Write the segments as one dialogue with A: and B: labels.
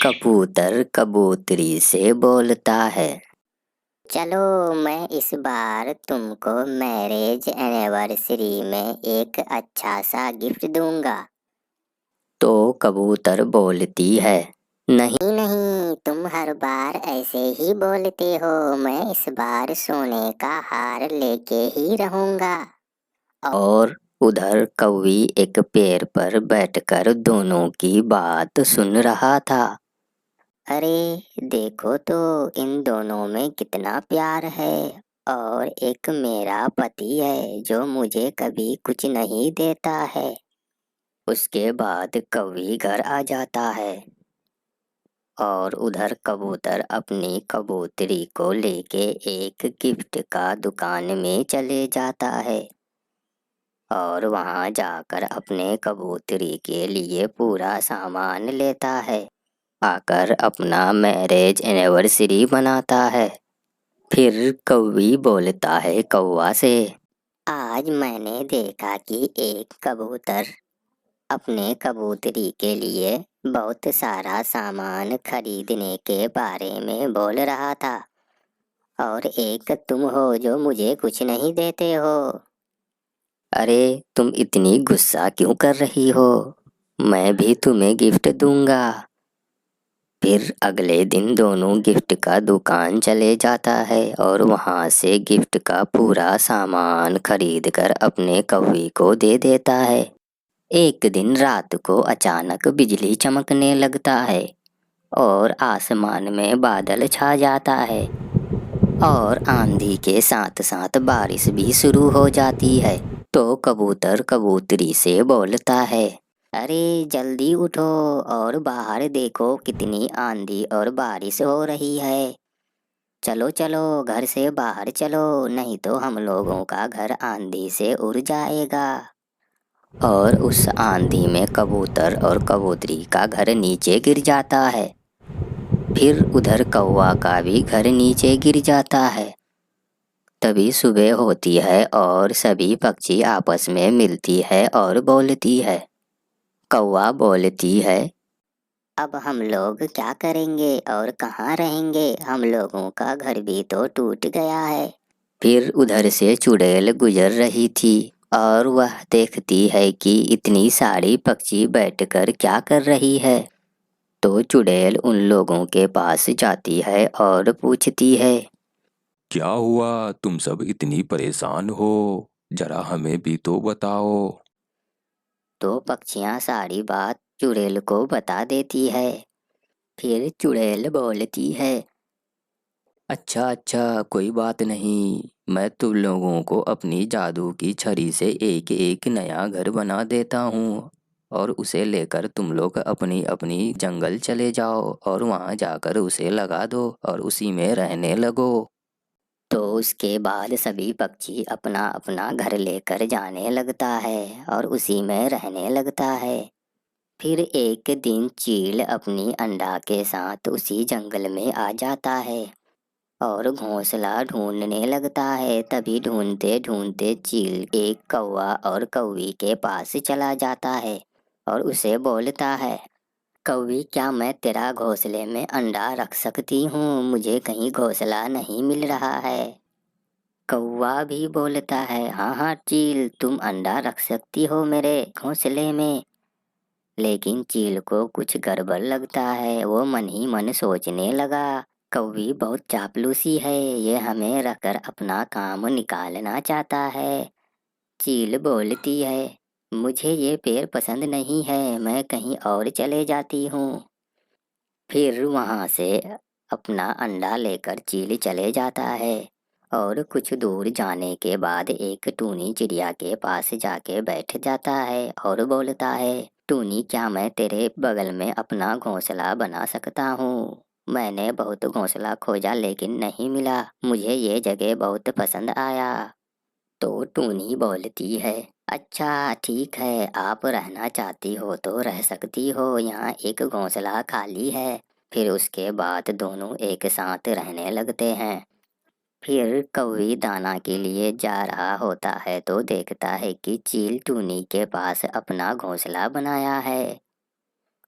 A: कबूतर कबूतरी से बोलता है।
B: चलो मैं इस बार तुमको मैरिज एनिवर्सरी में एक अच्छा सा गिफ्ट दूंगा।
A: तो कबूतर बोलती है, नहीं।
B: नहीं, तुम हर बार ऐसे ही बोलते हो। मैं इस बार सोने का हार लेके ही रहूंगा।
A: और उधर कौवी एक पेड़ पर बैठकर दोनों की बात सुन रहा था।
B: अरे देखो तो, इन दोनों में कितना प्यार है। और एक मेरा पति है जो मुझे कभी कुछ नहीं देता है।
A: उसके बाद कौवी घर आ जाता है और उधर कबूतर अपनी कबूतरी को लेके एक गिफ्ट का दुकान में चले जाता है और वहां जाकर अपने कबूतरी के लिए पूरा सामान लेता है। आकर अपना मैरिज एनिवर्सरी मनाता है। फिर कौवी बोलता है कौवा से,
B: आज मैंने देखा कि एक कबूतर अपने कबूतरी के लिए बहुत सारा सामान खरीदने के बारे में बोल रहा था, और एक तुम हो जो मुझे कुछ नहीं देते हो।
A: अरे तुम इतनी गुस्सा क्यों कर रही हो, मैं भी तुम्हें गिफ्ट दूंगा। फिर अगले दिन दोनों गिफ्ट का दुकान चले जाता है और वहां से गिफ्ट का पूरा सामान खरीद कर अपने कौवी को दे देता है। एक दिन रात को अचानक बिजली चमकने लगता है और आसमान में बादल छा जाता है और आंधी के साथ साथ बारिश भी शुरू हो जाती है। तो कबूतर कबूतरी से बोलता है, अरे जल्दी उठो और बाहर देखो कितनी आंधी और बारिश हो रही है। चलो चलो घर से बाहर चलो, नहीं तो हम लोगों का घर आंधी से उड़ जाएगा। और उस आंधी में कबूतर और कबूतरी का घर नीचे गिर जाता है। फिर उधर कौवा का भी घर नीचे गिर जाता है। तभी सुबह होती है और सभी पक्षी आपस में मिलती है और बोलती है। कौवा बोलती है,
B: अब हम लोग क्या करेंगे और कहाँ रहेंगे? हम लोगों का घर भी तो टूट गया है।
A: फिर उधर से चुड़ैल गुजर रही थी और वह देखती है कि इतनी सारी पक्षी बैठकर क्या कर रही है। तो चुड़ैल उन लोगों के पास जाती है और पूछती है,
C: क्या हुआ, तुम सब इतनी परेशान हो? जरा हमें भी तो बताओ।
B: तो पक्षियाँ सारी बात चुड़ैल को बता देती है।
A: फिर चुड़ैल बोलती है, अच्छा अच्छा कोई बात नहीं, मैं तुम लोगों को अपनी जादू की छड़ी से एक एक नया घर बना देता हूँ और उसे लेकर तुम लोग अपनी अपनी जंगल चले जाओ और वहाँ जाकर उसे लगा दो और उसी में रहने लगो। तो उसके बाद सभी पक्षी अपना अपना घर लेकर जाने लगता है और उसी में रहने लगता है। फिर एक दिन चील अपनी अंडा के साथ उसी जंगल में आ जाता है और घोंसला ढूंढने लगता है। तभी ढूंढते ढूंढते चील एक कौवा और कौवी के पास चला जाता है और उसे बोलता है, कौवी क्या मैं तेरा घोंसले में अंडा रख सकती हूँ? मुझे कहीं घोंसला नहीं मिल रहा है। कौवा भी बोलता है, हाँ हाँ चील, तुम अंडा रख सकती हो मेरे घोंसले में। लेकिन चील को कुछ गड़बड़ लगता है। वो मन ही मन सोचने लगा, कौवी बहुत चापलूसी है, ये हमें रखकर अपना काम निकालना चाहता है। चील बोलती है, मुझे ये पेड़ पसंद नहीं है, मैं कहीं और चले जाती हूँ। फिर वहाँ से अपना अंडा लेकर चील चले जाता है और कुछ दूर जाने के बाद एक टूनी चिड़िया के पास जाके बैठ जाता है और बोलता है, टूनी क्या मैं तेरे बगल में अपना घोंसला बना सकता हूँ? मैंने बहुत घोंसला खोजा लेकिन नहीं मिला, मुझे ये जगह बहुत पसंद आया। तो टूनी बोलती है, अच्छा ठीक है, आप रहना चाहती हो तो रह सकती हो, यहाँ एक घोंसला खाली है। फिर उसके बाद दोनों एक साथ रहने लगते हैं। फिर कौवी दाना के लिए जा रहा होता है तो देखता है कि चील टूनी के पास अपना घोंसला बनाया है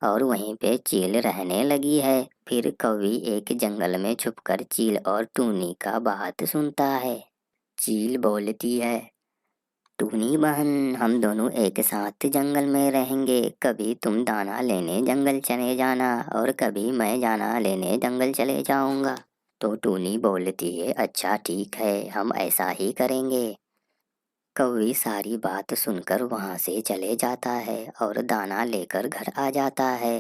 B: और वहीं पे चील रहने लगी है। फिर कौवी एक जंगल में छुपकर चील और टूनी का बात सुनता है। चील बोलती है, टूनी बहन, हम दोनों एक साथ जंगल में रहेंगे। कभी तुम दाना लेने जंगल चले जाना और कभी मैं दाना लेने जंगल चले जाऊंगा। तो टूनी बोलती है, अच्छा ठीक है, हम ऐसा ही करेंगे। कौवी सारी बात सुनकर वहां से चले जाता है और दाना लेकर घर आ जाता है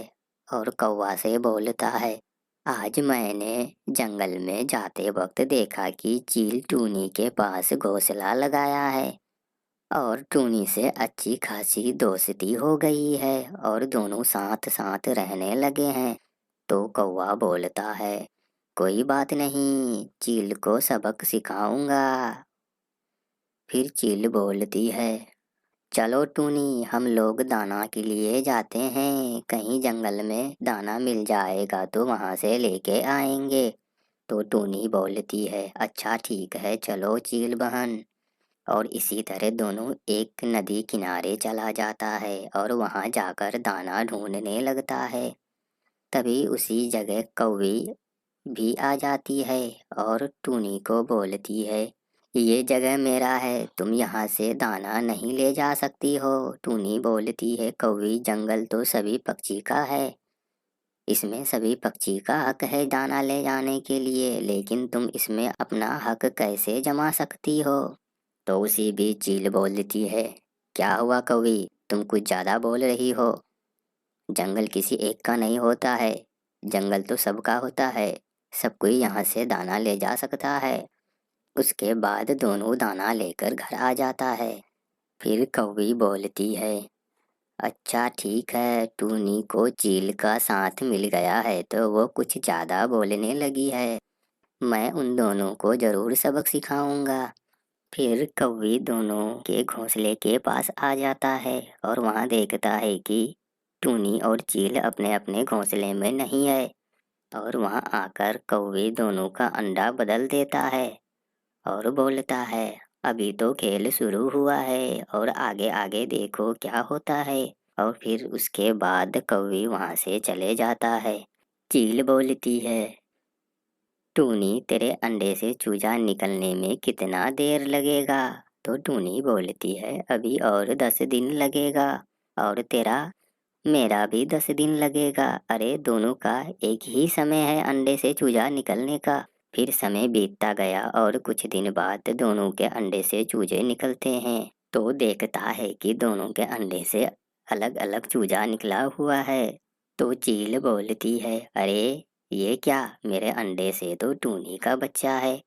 B: और कौवा से बोलता है, आज मैंने जंगल में जाते वक्त देखा कि चील टूनी के पास घोंसला लगाया है और टूनी से अच्छी खासी दोस्ती हो गई है और दोनों साथ साथ रहने लगे हैं। तो कौवा बोलता है, कोई बात नहीं, चील को सबक सिखाऊंगा। फिर चील बोलती है, चलो टूनी, हम लोग दाना के लिए जाते हैं। कहीं जंगल में दाना मिल जाएगा तो वहां से लेके आएंगे। तो टूनी बोलती है, अच्छा ठीक है, चलो चील बहन। और इसी तरह दोनों एक नदी किनारे चला जाता है और वहां जाकर दाना ढूंढने लगता है। तभी उसी जगह कौवी भी आ जाती है और टूनी को बोलती है, ये जगह मेरा है, तुम यहाँ से दाना नहीं ले जा सकती हो। टूनी बोलती है, कौवी, जंगल तो सभी पक्षी का है, इसमें सभी पक्षी का हक है दाना ले जाने के लिए, लेकिन तुम इसमें अपना हक कैसे जमा सकती हो। तो उसी बीच चील बोलती है, क्या हुआ कौवी, तुम कुछ ज्यादा बोल रही हो। जंगल किसी एक का नहीं होता है, जंगल तो सबका होता है, सब कोई यहाँ से दाना ले जा सकता है। उसके बाद दोनों दाना लेकर घर आ जाता है। फिर कौवी बोलती है, अच्छा ठीक है, टूनी को चील का साथ मिल गया है तो वो कुछ ज्यादा बोलने लगी है, मैं उन दोनों को जरूर सबक सिखाऊंगा। फिर कौवी दोनों के घोंसले के पास आ जाता है और वहां देखता है कि टूनी और चील अपने अपने घोंसले में नहीं है और वहां आकर कौवी दोनों का अंडा बदल देता है और बोलता है, अभी तो खेल शुरू हुआ है और आगे आगे देखो क्या होता है। और फिर उसके बाद कौवी वहां से चले जाता है। चील बोलती है, टूनी, तेरे अंडे से चूजा निकलने में कितना देर लगेगा। तो टूनी बोलती है, अभी और 10 दिन लगेगा। और तेरा, मेरा भी 10 दिन लगेगा। अरे दोनों का एक ही समय है अंडे से चूजा निकलने का। फिर समय बीतता गया और कुछ दिन बाद दोनों के अंडे से चूजे निकलते हैं। तो देखता है कि दोनों के अंडे से अलग अलग चूजा निकला हुआ है। तो चील बोलती है, अरे ये क्या, मेरे अंडे से तो टूनी का बच्चा है।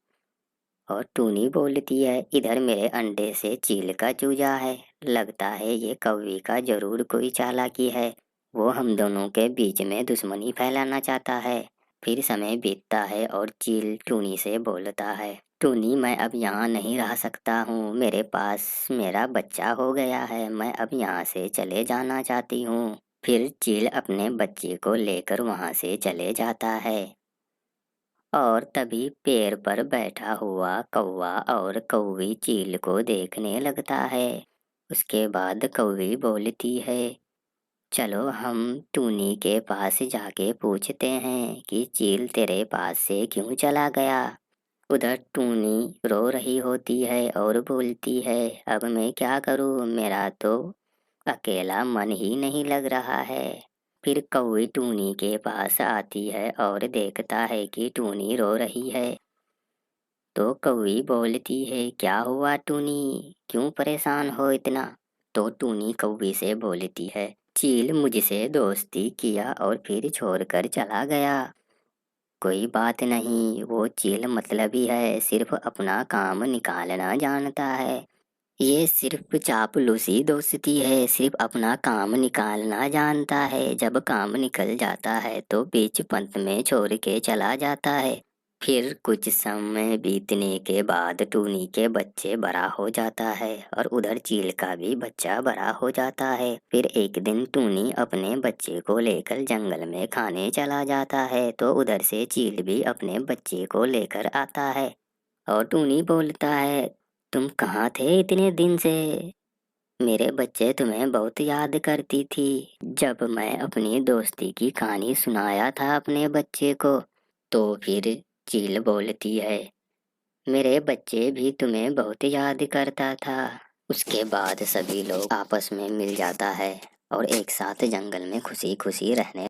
B: और टूनी बोलती है, इधर मेरे अंडे से चील का चूजा है। लगता है ये कौवी का जरूर कोई चालाकी है, वो हम दोनों के बीच में दुश्मनी फैलाना चाहता है। फिर समय बीतता है और चील टूनी से बोलता है, टूनी, मैं अब यहाँ नहीं रह सकता हूँ, मेरे पास मेरा बच्चा हो गया है, मैं अब यहाँ से चले जाना चाहती हूँ। फिर चील अपने बच्चे को लेकर वहाँ से चले जाता है। और तभी पेड़ पर बैठा हुआ कौवा और कौवी चील को देखने लगता है। उसके बाद कौवी बोलती है, चलो हम टूनी के पास जाके पूछते हैं कि चील तेरे पास से क्यों चला गया। उधर टूनी रो रही होती है और बोलती है, अब मैं क्या करूँ, मेरा तो अकेला मन ही नहीं लग रहा है। फिर कौवी टूनी के पास आती है और देखता है कि टूनी रो रही है। तो कौवी बोलती है, क्या हुआ टूनी, क्यों परेशान हो इतना। तो टूनी कौवी से बोलती है, चील मुझसे दोस्ती किया और फिर छोड़कर चला गया। कोई बात नहीं, वो चील मतलबी है, सिर्फ अपना काम निकालना जानता है। ये सिर्फ चापलूसी दोस्ती है, सिर्फ अपना काम निकालना जानता है। जब काम निकल जाता है तो बीच पंत में छोड़ के चला जाता है। फिर कुछ समय बीतने के बाद टूनी के बच्चे बड़ा हो जाता है और उधर चील का भी बच्चा बड़ा हो जाता है। फिर एक दिन टूनी अपने बच्चे को लेकर जंगल में खाने चला जाता है तो उधर से चील भी अपने बच्चे को लेकर आता है। और टूनी बोलता है, तुम कहाँ थे इतने दिन से। मेरे बच्चे तुम्हें बहुत याद करती थी। जब मैं अपनी दोस्ती की कहानी सुनाया था अपने बच्चे को, तो फिर चील बोलती है, मेरे बच्चे भी तुम्हें बहुत याद करता था। उसके बाद सभी लोग आपस में मिल जाता है और एक साथ जंगल में खुशी खुशी रहने